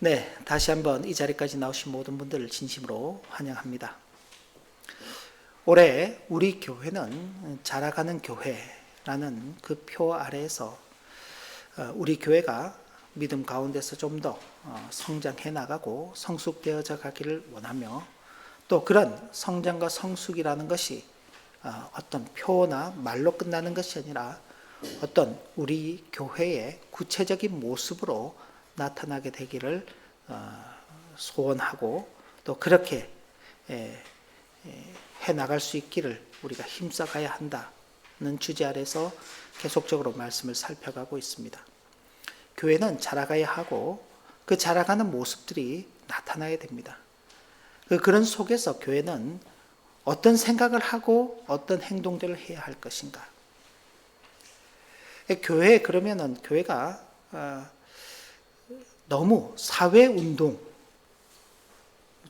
네, 다시 한번 이 자리까지 나오신 모든 분들을 진심으로 환영합니다. 올해 우리 교회는 자라가는 교회라는 그 표 아래에서 우리 교회가 믿음 가운데서 좀 더 성장해 나가고 성숙되어져 가기를 원하며, 또 그런 성장과 성숙이라는 것이 어떤 표나 말로 끝나는 것이 아니라 어떤 우리 교회의 구체적인 모습으로 나타나게 되기를 소원하고, 또 그렇게 해 나갈 수 있기를 우리가 힘써 가야 한다는 주제 아래서 계속적으로 말씀을 살펴가고 있습니다. 교회는 자라가야 하고 그 자라가는 모습들이 나타나야 됩니다. 그런 속에서 교회는 어떤 생각을 하고 어떤 행동들을 해야 할 것인가. 교회 그러면은 교회가 너무 사회운동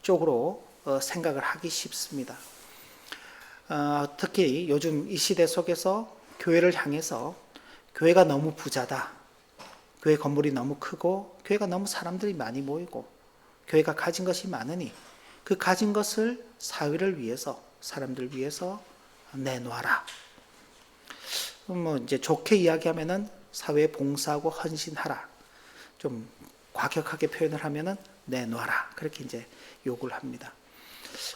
쪽으로 생각을 하기 쉽습니다. 특히 요즘 이 시대 속에서 교회를 향해서 교회가 너무 부자다, 교회 건물이 너무 크고 교회가 너무 사람들이 많이 모이고 교회가 가진 것이 많으니 그 가진 것을 사회를 위해서, 사람들 위해서 내놓아라. 이제 좋게 이야기하면은 사회에 봉사하고 헌신하라. 좀 과격하게 표현을 하면은 내놓아라. 그렇게 이제 요구를 합니다.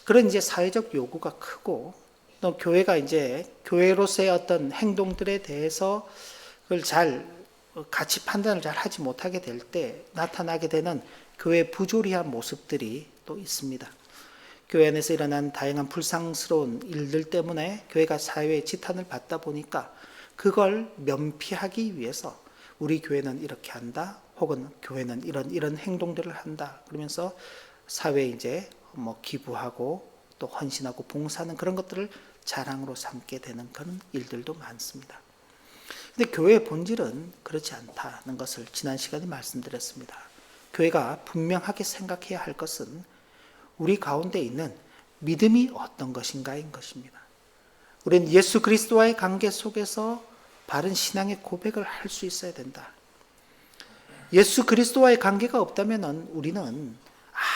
그런 이제 사회적 요구가 크고, 또 교회가 이제 교회로서의 어떤 행동들에 대해서 그걸 가치 판단을 잘 하지 못하게 될 때 나타나게 되는 교회의 부조리한 모습들이 또 있습니다. 교회 안에서 일어난 다양한 불상스러운 일들 때문에 교회가 사회의 지탄을 받다 보니까 그걸 면피하기 위해서 우리 교회는 이렇게 한다, 혹은 교회는 이런 행동들을 한다, 그러면서 사회에 이제 기부하고 또 헌신하고 봉사하는 그런 것들을 자랑으로 삼게 되는 그런 일들도 많습니다. 근데 교회의 본질은 그렇지 않다는 것을 지난 시간에 말씀드렸습니다. 교회가 분명하게 생각해야 할 것은 우리 가운데 있는 믿음이 어떤 것인가인 것입니다. 우리는 예수 그리스도와의 관계 속에서 바른 신앙의 고백을 할 수 있어야 된다. 예수 그리스도와의 관계가 없다면 우리는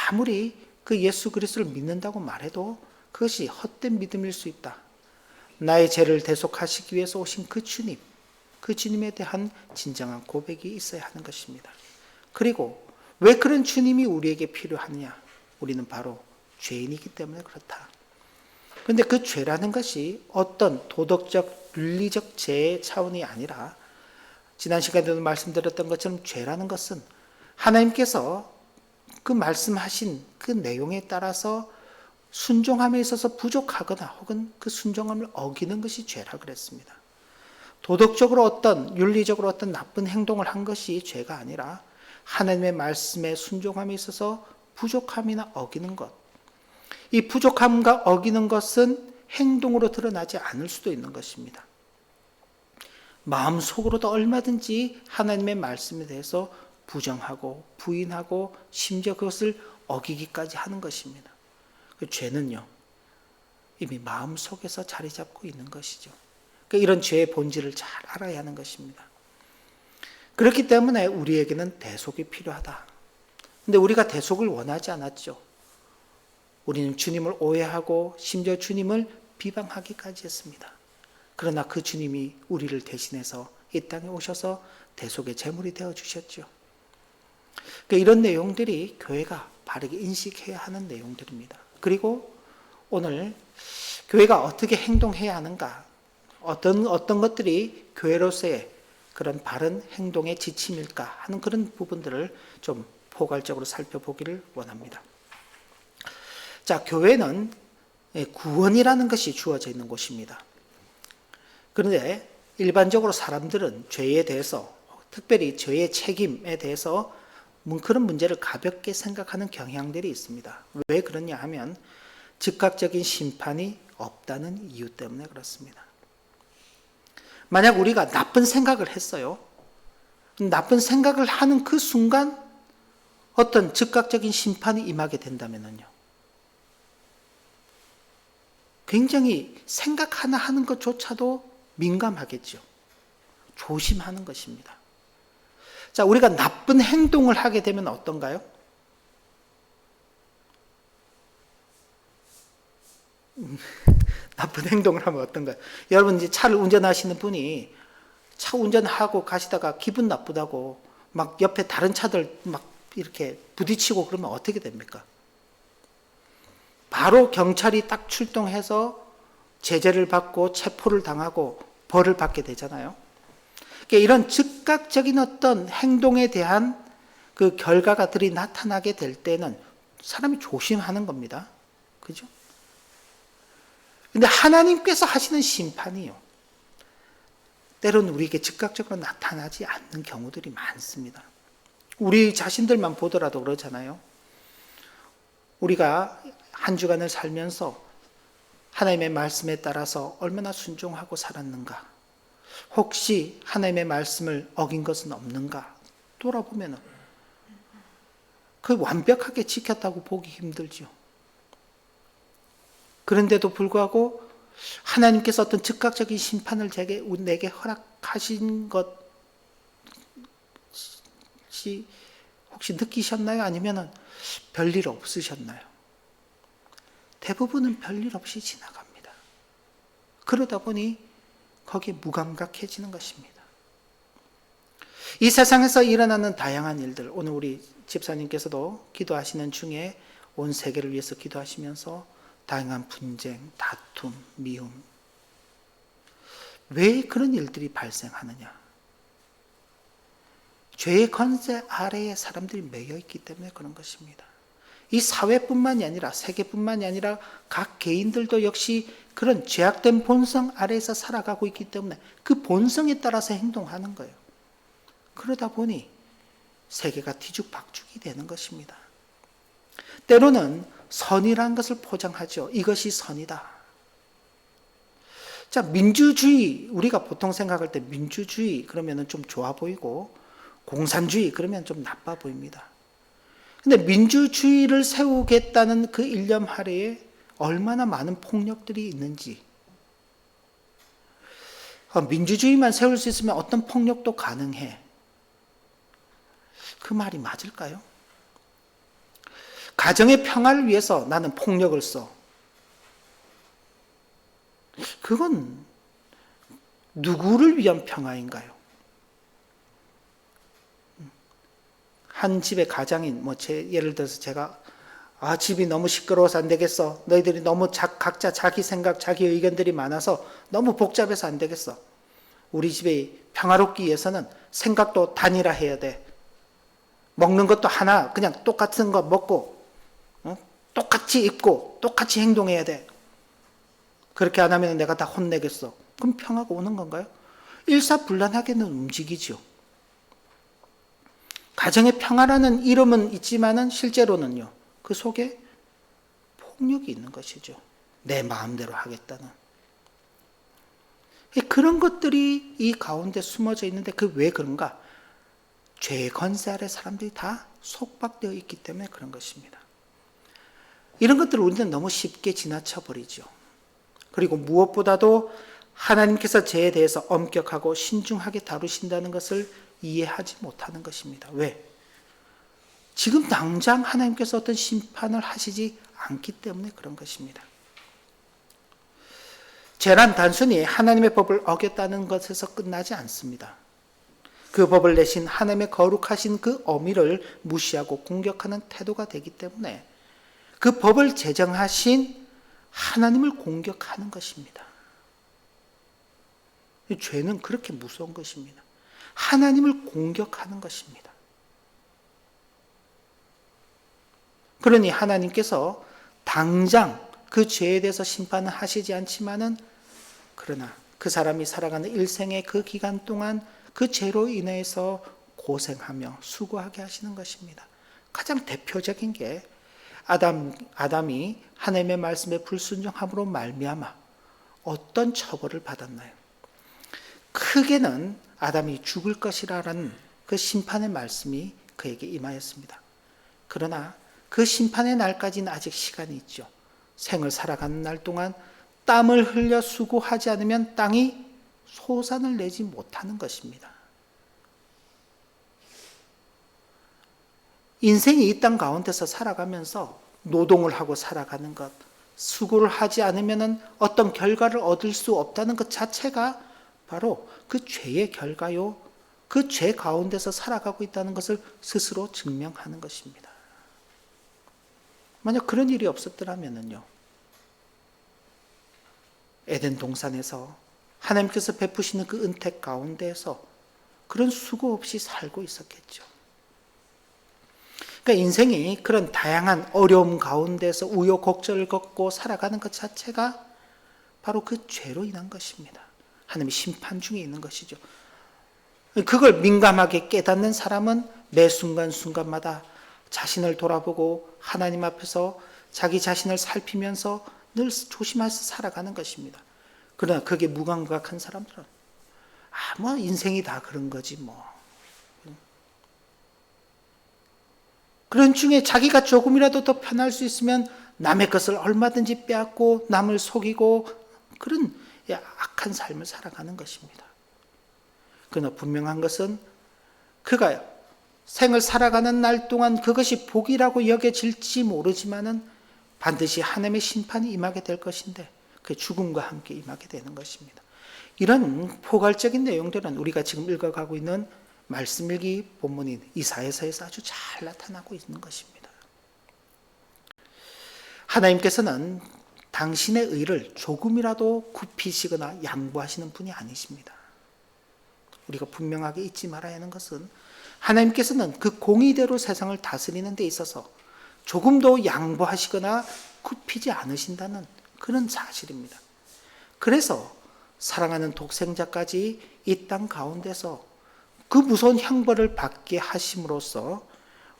아무리 그 예수 그리스도를 믿는다고 말해도 그것이 헛된 믿음일 수 있다. 나의 죄를 대속하시기 위해서 오신 그 주님, 그 주님에 대한 진정한 고백이 있어야 하는 것입니다. 그리고 왜 그런 주님이 우리에게 필요하느냐? 우리는 바로 죄인이기 때문에 그렇다. 그런데 그 죄라는 것이 어떤 도덕적, 윤리적 죄의 차원이 아니라, 지난 시간에도 말씀드렸던 것처럼 죄라는 것은 하나님께서 그 말씀하신 그 내용에 따라서 순종함에 있어서 부족하거나 혹은 그 순종함을 어기는 것이 죄라 그랬습니다. 도덕적으로 윤리적으로 어떤 나쁜 행동을 한 것이 죄가 아니라 하나님의 말씀에 순종함에 있어서 부족함이나 어기는 것. 이 부족함과 어기는 것은 행동으로 드러나지 않을 수도 있는 것입니다. 마음속으로도 얼마든지 하나님의 말씀에 대해서 부정하고 부인하고 심지어 그것을 어기기까지 하는 것입니다. 그 죄는요, 이미 마음속에서 자리 잡고 있는 것이죠. 그러니까 이런 죄의 본질을 잘 알아야 하는 것입니다. 그렇기 때문에 우리에게는 대속이 필요하다. 근데 우리가 대속을 원하지 않았죠. 우리는 주님을 오해하고 심지어 주님을 비방하기까지 했습니다. 그러나 그 주님이 우리를 대신해서 이 땅에 오셔서 대속의 제물이 되어주셨죠. 그러니까 이런 내용들이 교회가 바르게 인식해야 하는 내용들입니다. 그리고 오늘 교회가 어떻게 행동해야 하는가, 어떤 것들이 교회로서의 그런 바른 행동의 지침일까 하는 그런 부분들을 좀 포괄적으로 살펴보기를 원합니다. 자, 교회는 구원이라는 것이 주어져 있는 곳입니다. 그런데 일반적으로 사람들은 죄에 대해서, 특별히 죄의 책임에 대해서 그런 문제를 가볍게 생각하는 경향들이 있습니다. 왜 그러냐 하면 즉각적인 심판이 없다는 이유 때문에 그렇습니다. 만약 우리가 나쁜 생각을 했어요. 나쁜 생각을 하는 그 순간 어떤 즉각적인 심판이 임하게 된다면요, 굉장히 생각 하나 하는 것조차도 민감하겠죠. 조심하는 것입니다. 자, 우리가 나쁜 행동을 하게 되면 어떤가요? 나쁜 행동을 하면 어떤가요? 여러분 이제 차를 운전하시는 분이 차 운전하고 가시다가 기분 나쁘다고 막 옆에 다른 차들 막 이렇게 부딪히고 그러면 어떻게 됩니까? 바로 경찰이 딱 출동해서 제재를 받고 체포를 당하고 벌을 받게 되잖아요. 그러니까 이런 즉각적인 어떤 행동에 대한 그 결과가들이 나타나게 될 때는 사람이 조심하는 겁니다. 그죠? 근데 하나님께서 하시는 심판이요. 때로는 우리에게 즉각적으로 나타나지 않는 경우들이 많습니다. 우리 자신들만 보더라도 그러잖아요. 우리가 한 주간을 살면서 하나님의 말씀에 따라서 얼마나 순종하고 살았는가? 혹시 하나님의 말씀을 어긴 것은 없는가? 돌아보면 그 완벽하게 지켰다고 보기 힘들죠. 그런데도 불구하고 하나님께서 어떤 즉각적인 심판을 내게 허락하신 것이 혹시 느끼셨나요? 아니면 별일 없으셨나요? 대부분은 별일 없이 지나갑니다. 그러다 보니 거기에 무감각해지는 것입니다. 이 세상에서 일어나는 다양한 일들, 오늘 우리 집사님께서도 기도하시는 중에 온 세계를 위해서 기도하시면서 다양한 분쟁, 다툼, 미움. 왜 그런 일들이 발생하느냐? 죄의 권세 아래에 사람들이 매여 있기 때문에 그런 것입니다. 이 사회뿐만이 아니라 세계뿐만이 아니라 각 개인들도 역시 그런 죄악된 본성 아래에서 살아가고 있기 때문에 그 본성에 따라서 행동하는 거예요. 그러다 보니 세계가 뒤죽박죽이 되는 것입니다. 때로는 선이라는 것을 포장하죠. 이것이 선이다. 자, 민주주의, 우리가 보통 생각할 때 민주주의 그러면 좀 좋아 보이고 공산주의 그러면 좀 나빠 보입니다. 근데 민주주의를 세우겠다는 그 일념 하에에 얼마나 많은 폭력들이 있는지, 민주주의만 세울 수 있으면 어떤 폭력도 가능해. 그 말이 맞을까요? 가정의 평화를 위해서 나는 폭력을 써. 그건 누구를 위한 평화인가요? 한 집의 가장인, 예를 들어서 제가, 집이 너무 시끄러워서 안 되겠어. 너희들이 너무 각자 자기 생각, 자기 의견들이 많아서 너무 복잡해서 안 되겠어. 우리 집이 평화롭기 위해서는 생각도 단일화해야 돼. 먹는 것도 하나, 그냥 똑같은 거 먹고, 똑같이 입고, 똑같이 행동해야 돼. 그렇게 안 하면 내가 다 혼내겠어. 그럼 평화가 오는 건가요? 일사불란하게는 움직이죠. 가정의 평화라는 이름은 있지만은 실제로는요, 그 속에 폭력이 있는 것이죠. 내 마음대로 하겠다는. 그런 것들이 이 가운데 숨어져 있는데 그 왜 그런가? 죄의 권세 아래 사람들이 다 속박되어 있기 때문에 그런 것입니다. 이런 것들을 우리는 너무 쉽게 지나쳐 버리죠. 그리고 무엇보다도 하나님께서 죄에 대해서 엄격하고 신중하게 다루신다는 것을 이해하지 못하는 것입니다. 왜? 지금 당장 하나님께서 어떤 심판을 하시지 않기 때문에 그런 것입니다. 죄란 단순히 하나님의 법을 어겼다는 것에서 끝나지 않습니다. 그 법을 내신 하나님의 거룩하신 그 어미를 무시하고 공격하는 태도가 되기 때문에 그 법을 제정하신 하나님을 공격하는 것입니다. 죄는 그렇게 무서운 것입니다. 하나님을 공격하는 것입니다. 그러니 하나님께서 당장 그 죄에 대해서 심판을 하시지 않지만은 그러나 그 사람이 살아가는 일생의 그 기간 동안 그 죄로 인해서 고생하며 수고하게 하시는 것입니다. 가장 대표적인 게 아담이 하나님의 말씀에 불순종함으로 말미암아 어떤 처벌을 받았나요? 크게는 아담이 죽을 것이라는 그 심판의 말씀이 그에게 임하였습니다. 그러나 그 심판의 날까지는 아직 시간이 있죠. 생을 살아가는 날 동안 땀을 흘려 수고하지 않으면 땅이 소산을 내지 못하는 것입니다. 인생이 이 땅 가운데서 살아가면서 노동을 하고 살아가는 것, 수고를 하지 않으면 어떤 결과를 얻을 수 없다는 것 자체가 바로 그 죄의 결과요. 그 죄 가운데서 살아가고 있다는 것을 스스로 증명하는 것입니다. 만약 그런 일이 없었더라면요. 에덴 동산에서 하나님께서 베푸시는 그 은택 가운데에서 그런 수고 없이 살고 있었겠죠. 그러니까 인생이 그런 다양한 어려움 가운데서 우여곡절을 겪고 살아가는 것 자체가 바로 그 죄로 인한 것입니다. 하나님의 심판 중에 있는 것이죠. 그걸 민감하게 깨닫는 사람은 매 순간순간마다 자신을 돌아보고 하나님 앞에서 자기 자신을 살피면서 늘 조심해서 살아가는 것입니다. 그러나 그게 무감각한 사람들은 뭐 인생이 다 그런 거지 뭐. 그런 중에 자기가 조금이라도 더 편할 수 있으면 남의 것을 얼마든지 빼앗고 남을 속이고 그런 악한 삶을 살아가는 것입니다. 그러나 분명한 것은 그가 생을 살아가는 날 동안 그것이 복이라고 여겨질지 모르지만은 반드시 하나님의 심판이 임하게 될 것인데 그 죽음과 함께 임하게 되는 것입니다. 이런 포괄적인 내용들은 우리가 지금 읽어가고 있는 말씀 일기 본문인 이사야서에서 아주 잘 나타나고 있는 것입니다. 하나님께서는 당신의 의를 조금이라도 굽히시거나 양보하시는 분이 아니십니다. 우리가 분명하게 잊지 말아야 하는 것은 하나님께서는 그 공의대로 세상을 다스리는 데 있어서 조금도 양보하시거나 굽히지 않으신다는 그런 사실입니다. 그래서 사랑하는 독생자까지 이 땅 가운데서 그 무서운 형벌을 받게 하심으로써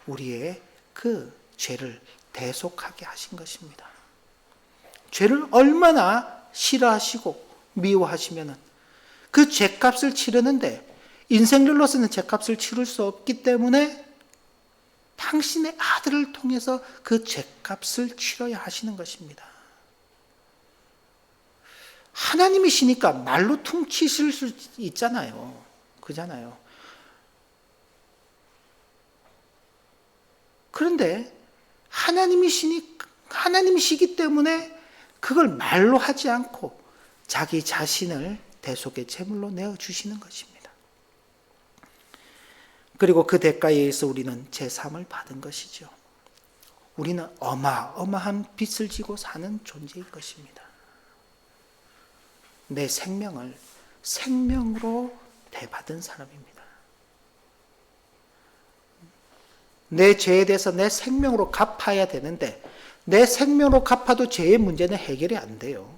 우리의 그 죄를 대속하게 하신 것입니다. 죄를 얼마나 싫어하시고 미워하시면은 그 죄값을 치르는데 인생들로서는 죄값을 치를 수 없기 때문에 당신의 아들을 통해서 그 죄값을 치러야 하시는 것입니다. 하나님이시니까 말로 퉁치실 수 있잖아요. 그잖아요. 그런데 하나님이시기 때문에 그걸 말로 하지 않고 자기 자신을 대속의 제물로 내어주시는 것입니다. 그리고 그 대가에 의해서 우리는 제3을 받은 것이죠. 우리는 어마어마한 빚을 지고 사는 존재일 것입니다. 내 생명을 생명으로 대받은 사람입니다. 내 죄에 대해서 내 생명으로 갚아야 되는데 내 생명으로 갚아도 죄의 문제는 해결이 안 돼요.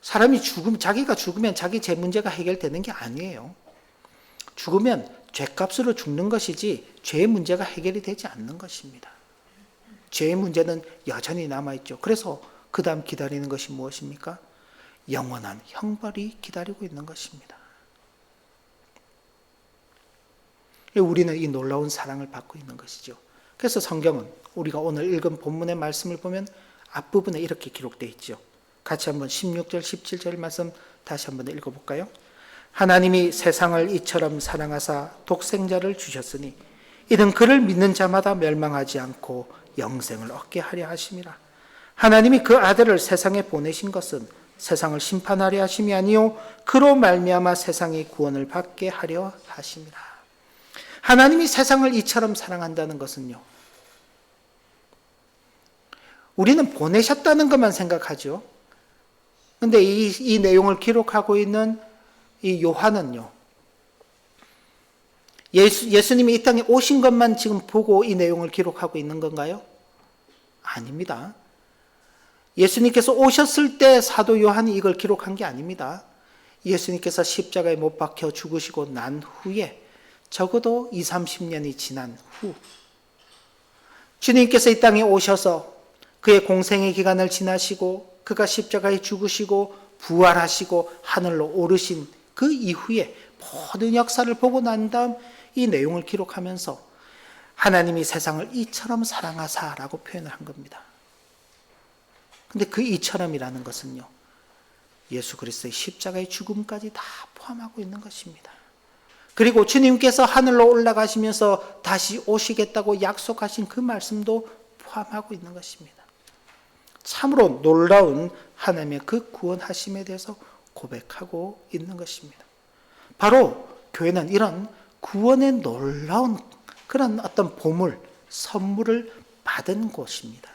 사람이 자기가 죽으면 자기 죄 문제가 해결되는 게 아니에요. 죽으면 죄값으로 죽는 것이지 죄의 문제가 해결이 되지 않는 것입니다. 죄의 문제는 여전히 남아있죠. 그래서 그 다음 기다리는 것이 무엇입니까? 영원한 형벌이 기다리고 있는 것입니다. 우리는 이 놀라운 사랑을 받고 있는 것이죠. 그래서 성경은 우리가 오늘 읽은 본문의 말씀을 보면 앞부분에 이렇게 기록되어 있죠. 같이 한번 16절 17절 말씀 다시 한번 읽어볼까요? 하나님이 세상을 이처럼 사랑하사 독생자를 주셨으니 이는 그를 믿는 자마다 멸망하지 않고 영생을 얻게 하려 하심이라. 하나님이 그 아들을 세상에 보내신 것은 세상을 심판하려 하심이 아니요 그로 말미암아 세상이 구원을 받게 하려 하심이라. 하나님이 세상을 이처럼 사랑한다는 것은요, 우리는 보내셨다는 것만 생각하죠. 근데 이 내용을 기록하고 있는 이 요한은요, 예수님이 이 땅에 오신 것만 지금 보고 이 내용을 기록하고 있는 건가요? 아닙니다. 예수님께서 오셨을 때 사도 요한이 이걸 기록한 게 아닙니다. 예수님께서 십자가에 못 박혀 죽으시고 난 후에 적어도 20, 30년이 지난 후 주님께서 이 땅에 오셔서 그의 공생의 기간을 지나시고 그가 십자가에 죽으시고 부활하시고 하늘로 오르신 그 이후에 모든 역사를 보고 난 다음 이 내용을 기록하면서 하나님이 세상을 이처럼 사랑하사라고 표현을 한 겁니다. 근데 그 이처럼이라는 것은요, 예수 그리스도의 십자가의 죽음까지 다 포함하고 있는 것입니다. 그리고 주님께서 하늘로 올라가시면서 다시 오시겠다고 약속하신 그 말씀도 포함하고 있는 것입니다. 참으로 놀라운 하나님의 그 구원하심에 대해서 고백하고 있는 것입니다. 바로 교회는 이런 구원의 놀라운 그런 어떤 보물, 선물을 받은 곳입니다.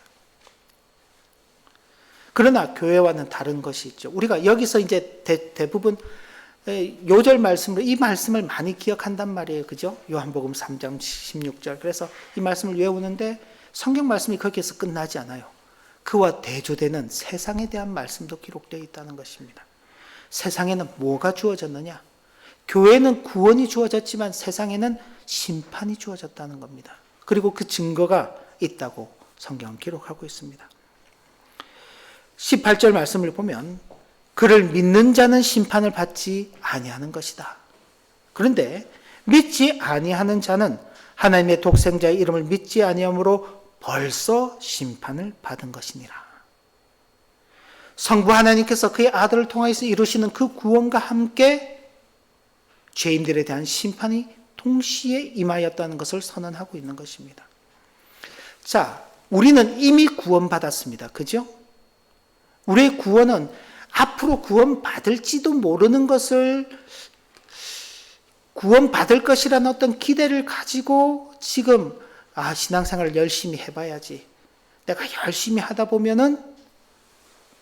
그러나 교회와는 다른 것이 있죠. 우리가 여기서 이제 대부분 요절 말씀으로 이 말씀을 많이 기억한단 말이에요. 그죠? 요한복음 3장 16절. 그래서 이 말씀을 외우는데 성경 말씀이 거기에서 끝나지 않아요. 그와 대조되는 세상에 대한 말씀도 기록되어 있다는 것입니다. 세상에는 뭐가 주어졌느냐? 교회는 구원이 주어졌지만 세상에는 심판이 주어졌다는 겁니다. 그리고 그 증거가 있다고 성경은 기록하고 있습니다. 18절 말씀을 보면 그를 믿는 자는 심판을 받지 아니하는 것이다. 그런데 믿지 아니하는 자는 하나님의 독생자의 이름을 믿지 아니함으로 벌써 심판을 받은 것이니라. 성부 하나님께서 그의 아들을 통하여서 이루시는 그 구원과 함께 죄인들에 대한 심판이 동시에 임하였다는 것을 선언하고 있는 것입니다. 자, 우리는 이미 구원받았습니다. 그죠? 우리의 구원은 앞으로 구원받을지도 모르는 것을 구원받을 것이라는 어떤 기대를 가지고 지금 신앙생활을 열심히 해봐야지. 내가 열심히 하다 보면은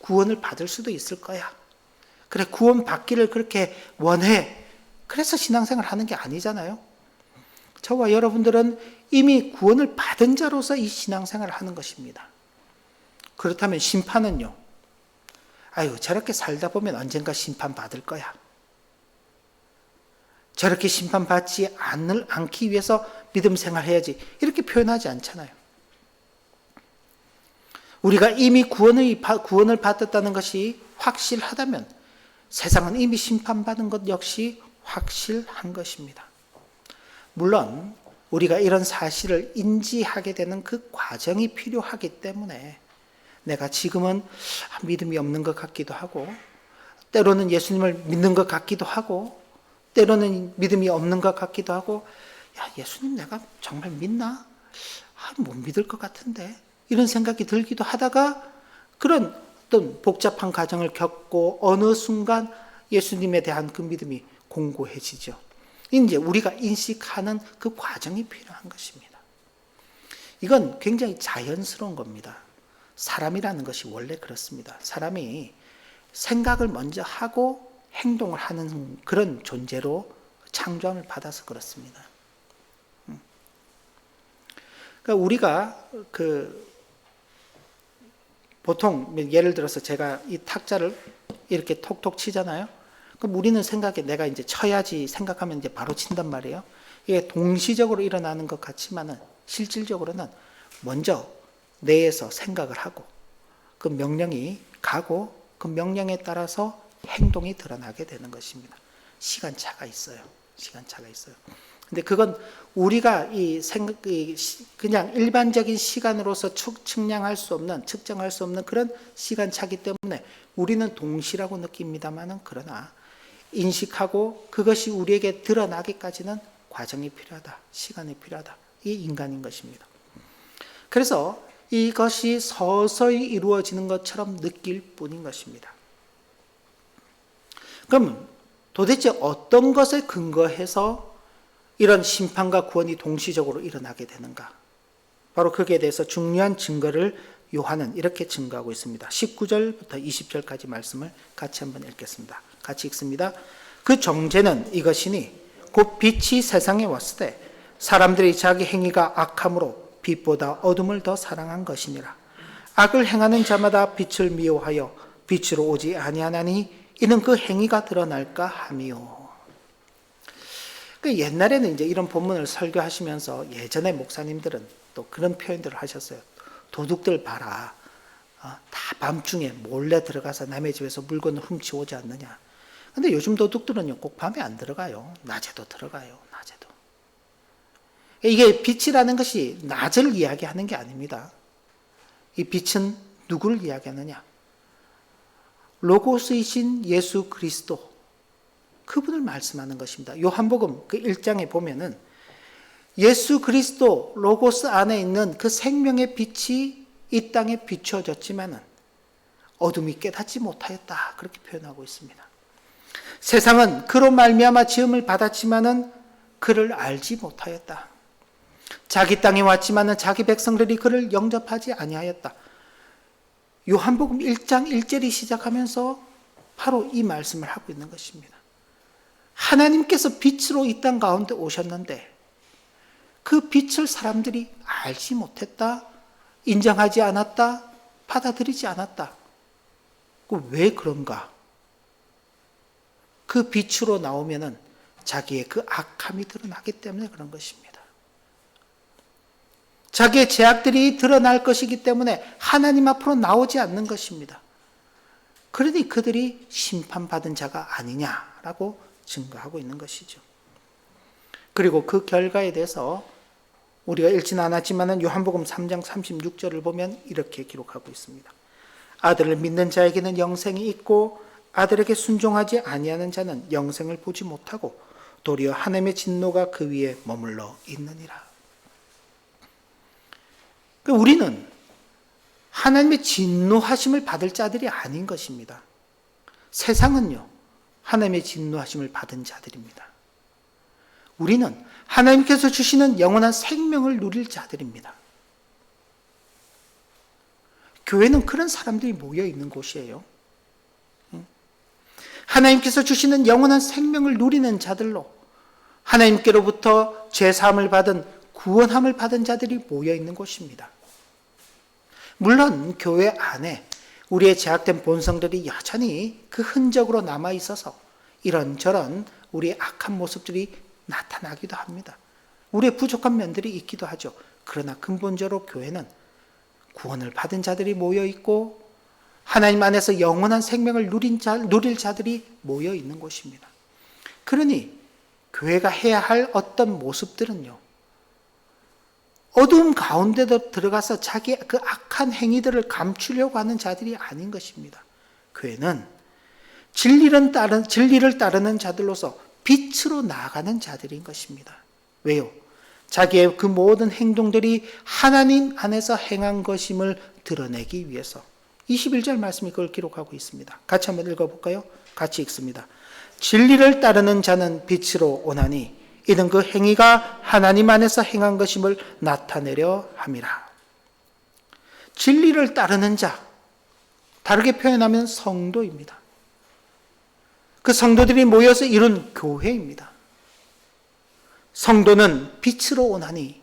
구원을 받을 수도 있을 거야. 그래, 구원받기를 그렇게 원해. 그래서 신앙생활 하는 게 아니잖아요. 저와 여러분들은 이미 구원을 받은 자로서 이 신앙생활을 하는 것입니다. 그렇다면 심판은요? 저렇게 살다 보면 언젠가 심판받을 거야. 저렇게 심판받지 않기 위해서 믿음 생활해야지. 이렇게 표현하지 않잖아요. 우리가 이미 구원을 받았다는 것이 확실하다면 세상은 이미 심판받은 것 역시 확실한 것입니다. 물론 우리가 이런 사실을 인지하게 되는 그 과정이 필요하기 때문에 내가 지금은 믿음이 없는 것 같기도 하고 때로는 예수님을 믿는 것 같기도 하고 때로는 믿음이 없는 것 같기도 하고 예수님 내가 정말 믿나? 못 믿을 것 같은데 이런 생각이 들기도 하다가 그런 어떤 복잡한 과정을 겪고 어느 순간 예수님에 대한 그 믿음이 공고해지죠. 이제 우리가 인식하는 그 과정이 필요한 것입니다. 이건 굉장히 자연스러운 겁니다. 사람이라는 것이 원래 그렇습니다. 사람이 생각을 먼저 하고 행동을 하는 그런 존재로 창조함을 받아서 그렇습니다. 그러니까 우리가 보통 예를 들어서 제가 이 탁자를 이렇게 톡톡 치잖아요. 그럼 우리는 생각에 내가 이제 쳐야지 생각하면 이제 바로 친단 말이에요. 이게 동시적으로 일어나는 것 같지만은 실질적으로는 먼저 뇌에서 생각을 하고 그 명령이 가고 그 명령에 따라서 행동이 드러나게 되는 것입니다. 시간차가 있어요. 근데 그건 우리가 그냥 일반적인 시간으로서 측량할 수 없는, 측정할 수 없는 그런 시간차기 때문에 우리는 동시라고 느낍니다만은 그러나 인식하고 그것이 우리에게 드러나기까지는 과정이 필요하다. 시간이 필요하다. 이 인간인 것입니다. 그래서 이것이 서서히 이루어지는 것처럼 느낄 뿐인 것입니다. 그럼 도대체 어떤 것에 근거해서 이런 심판과 구원이 동시적으로 일어나게 되는가? 바로 거기에 대해서 중요한 증거를 요한은 이렇게 증거하고 있습니다. 19절부터 20절까지 말씀을 같이 한번 읽겠습니다. 같이 읽습니다. 그 정죄는 이것이니 곧 빛이 세상에 왔을 때 사람들이 자기 행위가 악함으로 빛보다 어둠을 더 사랑한 것이니라. 악을 행하는 자마다 빛을 미워하여 빛으로 오지 아니하나니 이는 그 행위가 드러날까 함이요. 옛날에는 이제 이런 본문을 설교하시면서 예전에 목사님들은 또 그런 표현들을 하셨어요. 도둑들 봐라. 다 밤중에 몰래 들어가서 남의 집에서 물건을 훔치오지 않느냐. 근데 요즘 도둑들은요, 꼭 밤에 안 들어가요. 낮에도 들어가요. 낮에도. 이게 빛이라는 것이 낮을 이야기하는 게 아닙니다. 이 빛은 누구를 이야기하느냐? 로고스이신 예수 그리스도, 그분을 말씀하는 것입니다. 요한복음 그 1장에 보면은 예수 그리스도 로고스 안에 있는 그 생명의 빛이 이 땅에 비추어졌지만은 어둠이 깨닫지 못하였다. 그렇게 표현하고 있습니다. 세상은 그로 말미암아 지음을 받았지만은 그를 알지 못하였다. 자기 땅에 왔지만은 자기 백성들이 그를 영접하지 아니하였다. 요한복음 1장 1절이 시작하면서 바로 이 말씀을 하고 있는 것입니다. 하나님께서 빛으로 이 땅 가운데 오셨는데 그 빛을 사람들이 알지 못했다, 인정하지 않았다, 받아들이지 않았다. 왜 그런가? 그 빛으로 나오면은 자기의 그 악함이 드러나기 때문에 그런 것입니다. 자기의 죄악들이 드러날 것이기 때문에 하나님 앞으로 나오지 않는 것입니다. 그러니 그들이 심판받은 자가 아니냐라고 증거하고 있는 것이죠. 그리고 그 결과에 대해서 우리가 읽지는 않았지만 요한복음 3장 36절을 보면 이렇게 기록하고 있습니다. 아들을 믿는 자에게는 영생이 있고 아들에게 순종하지 아니하는 자는 영생을 보지 못하고 도리어 하나님의 진노가 그 위에 머물러 있느니라. 우리는 하나님의 진노하심을 받을 자들이 아닌 것입니다. 세상은요, 하나님의 진노하심을 받은 자들입니다. 우리는 하나님께서 주시는 영원한 생명을 누릴 자들입니다. 교회는 그런 사람들이 모여 있는 곳이에요. 하나님께서 주시는 영원한 생명을 누리는 자들로 하나님께로부터 죄사함을 받은 구원함을 받은 자들이 모여 있는 곳입니다. 물론 교회 안에 우리의 제약된 본성들이 여전히 그 흔적으로 남아 있어서 이런저런 우리의 악한 모습들이 나타나기도 합니다. 우리의 부족한 면들이 있기도 하죠. 그러나 근본적으로 교회는 구원을 받은 자들이 모여 있고 하나님 안에서 영원한 생명을 누릴 자들이 모여 있는 곳입니다. 그러니 교회가 해야 할 어떤 모습들은요, 어두움 가운데도 들어가서 자기의 그 악한 행위들을 감추려고 하는 자들이 아닌 것입니다. 교회는 진리를 따르는 자들로서 빛으로 나아가는 자들인 것입니다. 왜요? 자기의 그 모든 행동들이 하나님 안에서 행한 것임을 드러내기 위해서. 21절 말씀이 그걸 기록하고 있습니다. 같이 한번 읽어볼까요? 같이 읽습니다. 진리를 따르는 자는 빛으로 오나니 이는 그 행위가 하나님 안에서 행한 것임을 나타내려 함이라. 진리를 따르는 자, 다르게 표현하면 성도입니다. 그 성도들이 모여서 이룬 교회입니다. 성도는 빛으로 오나니,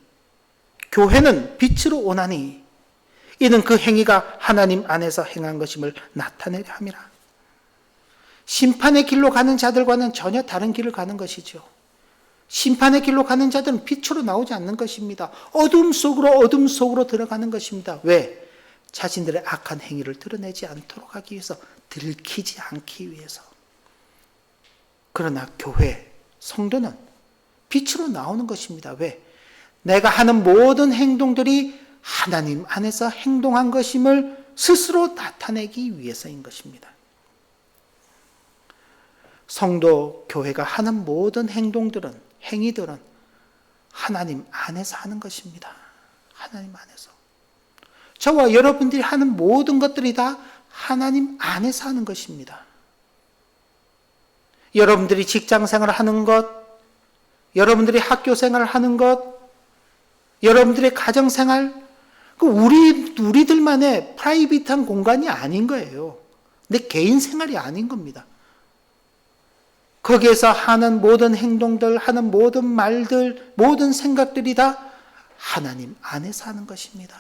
교회는 빛으로 오나니 이는 그 행위가 하나님 안에서 행한 것임을 나타내려 함이라. 심판의 길로 가는 자들과는 전혀 다른 길을 가는 것이죠. 심판의 길로 가는 자들은 빛으로 나오지 않는 것입니다. 어둠 속으로 들어가는 것입니다. 왜? 자신들의 악한 행위를 드러내지 않도록 하기 위해서, 들키지 않기 위해서. 그러나 교회, 성도는 빛으로 나오는 것입니다. 왜? 내가 하는 모든 행동들이 하나님 안에서 행동한 것임을 스스로 나타내기 위해서인 것입니다. 성도, 교회가 하는 모든 행위들은 하나님 안에서 하는 것입니다. 하나님 안에서. 저와 여러분들이 하는 모든 것들이 다 하나님 안에서 하는 것입니다. 여러분들이 직장 생활을 하는 것, 여러분들이 학교 생활을 하는 것, 여러분들의 가정 생활, 우리들만의 프라이빗한 공간이 아닌 거예요. 내 개인 생활이 아닌 겁니다. 거기에서 하는 모든 행동들, 하는 모든 말들, 모든 생각들이 다 하나님 안에서 하는 것입니다.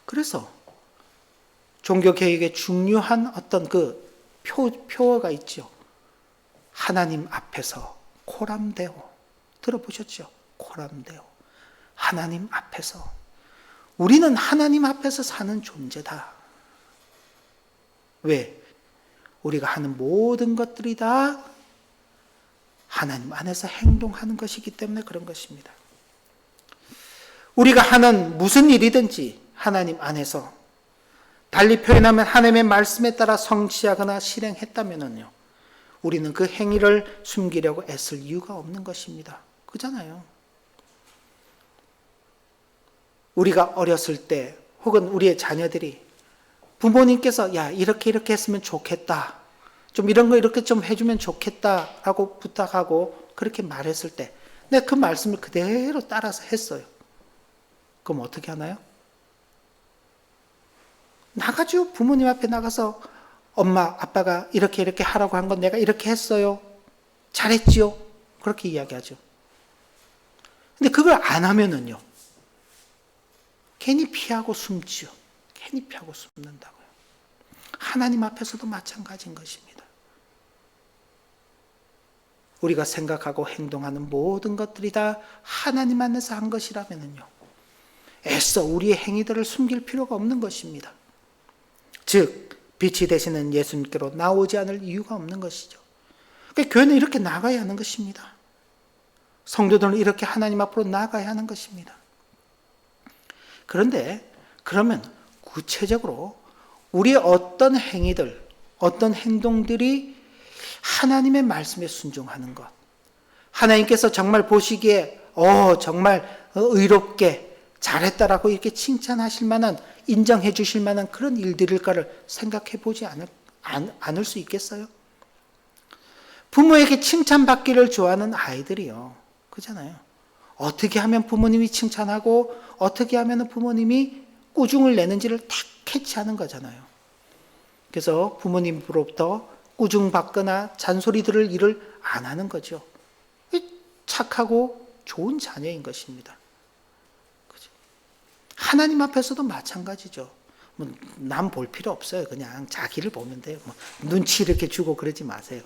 그래서 종교개혁의 중요한 어떤 그 표어가 있죠. 하나님 앞에서 코람데오. 들어보셨죠? 코람데오. 하나님 앞에서. 우리는 하나님 앞에서 사는 존재다. 왜? 우리가 하는 모든 것들이 다 하나님 안에서 행동하는 것이기 때문에 그런 것입니다. 우리가 하는 무슨 일이든지 하나님 안에서, 달리 표현하면 하나님의 말씀에 따라 성취하거나 실행했다면요, 우리는 그 행위를 숨기려고 애쓸 이유가 없는 것입니다. 그잖아요. 우리가 어렸을 때 혹은 우리의 자녀들이 부모님께서 야 이렇게 했으면 좋겠다, 좀 이런 거 이렇게 좀 해주면 좋겠다라고 부탁하고 그렇게 말했을 때 내가 그 말씀을 그대로 따라서 했어요. 그럼 어떻게 하나요? 나가죠. 부모님 앞에 나가서 엄마 아빠가 이렇게 하라고 한 건 내가 이렇게 했어요, 잘했지요, 그렇게 이야기하죠. 근데 그걸 안 하면은요, 괜히 피하고 숨지요. 괜히 피하고 숨는다고요. 하나님 앞에서도 마찬가지인 것입니다. 우리가 생각하고 행동하는 모든 것들이 다 하나님 안에서 한 것이라면요, 애써 우리의 행위들을 숨길 필요가 없는 것입니다. 즉 빛이 되시는 예수님께로 나오지 않을 이유가 없는 것이죠. 그러니까 교회는 이렇게 나가야 하는 것입니다. 성도들은 이렇게 하나님 앞으로 나가야 하는 것입니다. 그런데 그러면 구체적으로 우리의 어떤 행위들, 어떤 행동들이 하나님의 말씀에 순종하는 것, 하나님께서 정말 보시기에 정말 의롭게 잘했다라고 이렇게 칭찬하실 만한, 인정해 주실 만한 그런 일들일까를 생각해 보지 않을 수 있겠어요? 부모에게 칭찬받기를 좋아하는 아이들이요, 그잖아요. 어떻게 하면 부모님이 칭찬하고 어떻게 하면 부모님이 꾸중을 내는지를 딱 캐치하는 거잖아요. 그래서 부모님으로부터 꾸중받거나 잔소리 들을 일을 안 하는 거죠. 착하고 좋은 자녀인 것입니다. 그죠? 하나님 앞에서도 마찬가지죠. 남 볼 필요 없어요. 그냥 자기를 보면 돼요. 눈치 이렇게 주고 그러지 마세요.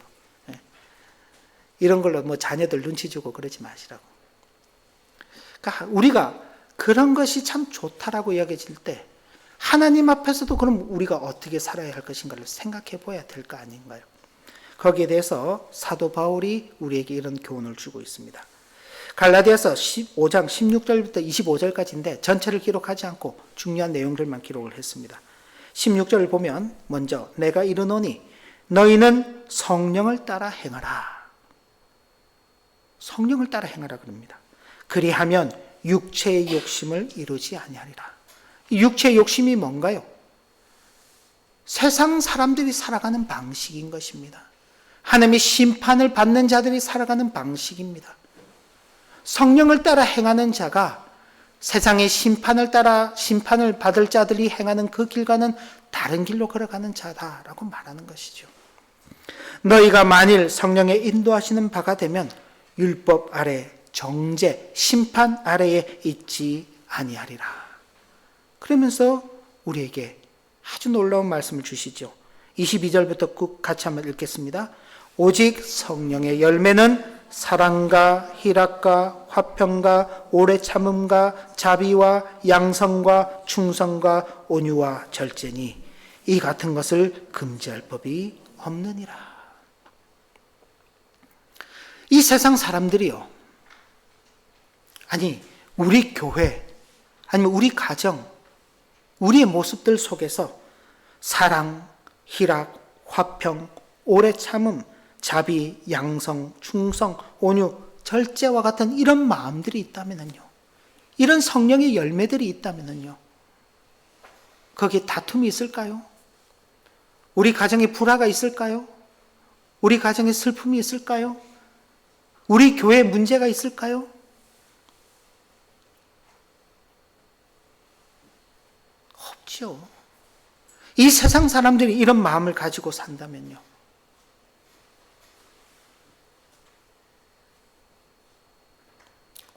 이런 걸로 자녀들 눈치 주고 그러지 마시라고. 그러니까 우리가 그런 것이 참 좋다라고 이야기해질 때 하나님 앞에서도 그럼 우리가 어떻게 살아야 할 것인가를 생각해 봐야 될 거 아닌가요? 거기에 대해서 사도 바울이 우리에게 이런 교훈을 주고 있습니다. 갈라디아서 15장 16절부터 25절까지인데 전체를 기록하지 않고 중요한 내용들만 기록을 했습니다. 16절을 보면 먼저 내가 이르노니 너희는 성령을 따라 행하라. 성령을 따라 행하라 그럽니다. 그리하면 육체의 욕심을 이루지 아니하리라. 육체의 욕심이 뭔가요? 세상 사람들이 살아가는 방식인 것입니다. 하나님의 심판을 받는 자들이 살아가는 방식입니다. 성령을 따라 행하는 자가 세상의 심판을 따라 심판을 받을 자들이 행하는 그 길과는 다른 길로 걸어가는 자다라고 말하는 것이죠. 너희가 만일 성령의 인도하시는 바가 되면 율법 아래 정죄, 심판 아래에 있지 아니하리라. 그러면서 우리에게 아주 놀라운 말씀을 주시죠. 22절부터 쭉 같이 한번 읽겠습니다. 오직 성령의 열매는 사랑과 희락과 화평과 오래 참음과 자비와 양성과 충성과 온유와 절제니 이 같은 것을 금지할 법이 없느니라. 이 세상 사람들이요, 아니 우리 교회 아니면 우리 가정, 우리의 모습들 속에서 사랑, 희락, 화평, 오래 참음, 자비, 양성, 충성, 온유, 절제와 같은 이런 마음들이 있다면요, 이런 성령의 열매들이 있다면요, 거기에 다툼이 있을까요? 우리 가정에 불화가 있을까요? 우리 가정에 슬픔이 있을까요? 우리 교회에 문제가 있을까요? 없죠. 이 세상 사람들이 이런 마음을 가지고 산다면요,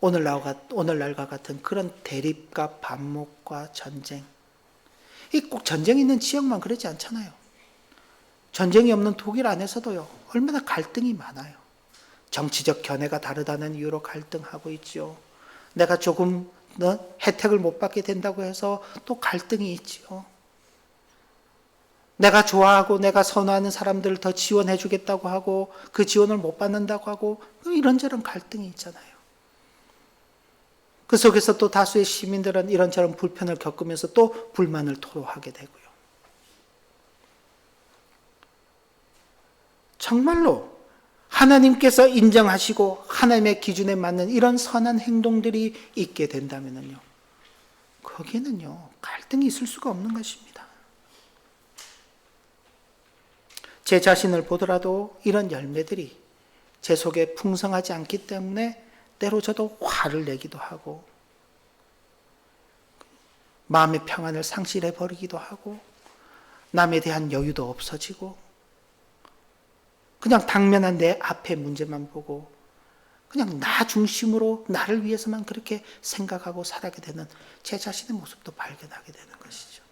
오늘날과 같은 그런 대립과 반목과 전쟁, 꼭 전쟁이 있는 지역만 그러지 않잖아요. 전쟁이 없는 독일 안에서도요, 얼마나 갈등이 많아요. 정치적 견해가 다르다는 이유로 갈등하고 있죠. 내가 조금 혜택을 못 받게 된다고 해서 또 갈등이 있죠. 내가 좋아하고 내가 선호하는 사람들을 더 지원해 주겠다고 하고 그 지원을 못 받는다고 하고 이런저런 갈등이 있잖아요. 그 속에서 또 다수의 시민들은 이런저런 불편을 겪으면서 또 불만을 토로하게 되고요. 정말로 하나님께서 인정하시고 하나님의 기준에 맞는 이런 선한 행동들이 있게 된다면요, 거기에는요 갈등이 있을 수가 없는 것입니다. 제 자신을 보더라도 이런 열매들이 제 속에 풍성하지 않기 때문에 때로 저도 화를 내기도 하고 마음의 평안을 상실해 버리기도 하고 남에 대한 여유도 없어지고 그냥 당면한 내 앞의 문제만 보고 그냥 나 중심으로 나를 위해서만 그렇게 생각하고 살아게 되는 제 자신의 모습도 발견하게 되는 것이죠.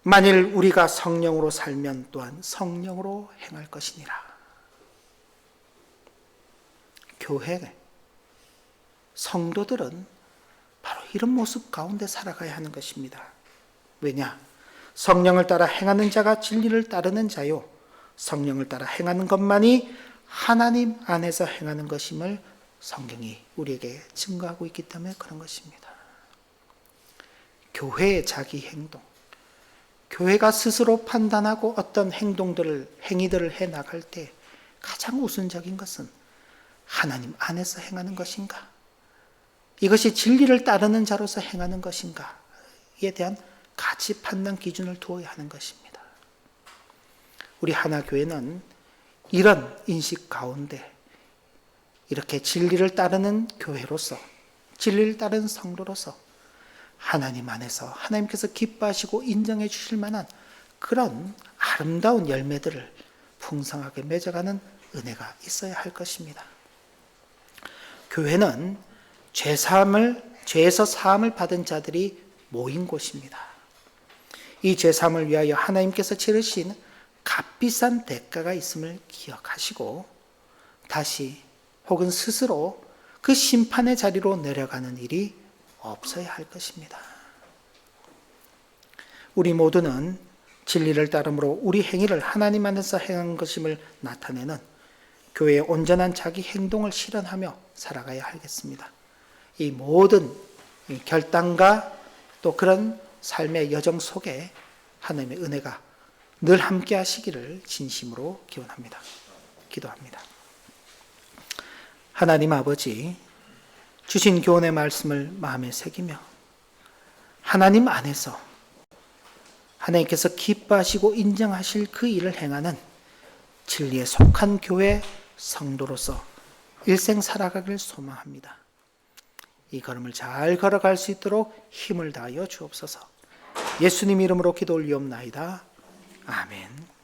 만일 우리가 성령으로 살면 또한 성령으로 행할 것이니라. 교회, 성도들은 바로 이런 모습 가운데 살아가야 하는 것입니다. 왜냐? 성령을 따라 행하는 자가 진리를 따르는 자요, 성령을 따라 행하는 것만이 하나님 안에서 행하는 것임을 성경이 우리에게 증거하고 있기 때문에 그런 것입니다. 교회의 자기 행동, 교회가 스스로 판단하고 어떤 행위들을 해나갈 때 가장 우선적인 것은 하나님 안에서 행하는 것인가? 이것이 진리를 따르는 자로서 행하는 것인가에 대한 가치 판단 기준을 두어야 하는 것입니다. 우리 하나교회는 이런 인식 가운데 이렇게 진리를 따르는 교회로서, 진리를 따르는 성도로서 하나님 안에서 하나님께서 기뻐하시고 인정해 주실 만한 그런 아름다운 열매들을 풍성하게 맺어가는 은혜가 있어야 할 것입니다. 교회는 죄에서 사함을 받은 자들이 모인 곳입니다. 이 죄사함을 위하여 하나님께서 치르신 값비싼 대가가 있음을 기억하시고 다시 혹은 스스로 그 심판의 자리로 내려가는 일이 없어야 할 것입니다. 우리 모두는 진리를 따름으로 우리 행위를 하나님 안에서 행한 것임을 나타내는 교회의 온전한 자기 행동을 실현하며 살아가야 하겠습니다. 이 모든 결단과 또 그런 삶의 여정 속에 하나님의 은혜가 늘 함께 하시기를 진심으로 기원합니다. 기도합니다. 하나님 아버지, 주신 교훈의 말씀을 마음에 새기며 하나님 안에서 하나님께서 기뻐하시고 인정하실 그 일을 행하는 진리에 속한 교회 성도로서 일생 살아가길 소망합니다. 이 걸음을 잘 걸어갈 수 있도록 힘을 다하여 주옵소서. 예수님 이름으로 기도 올리옵나이다. 아멘.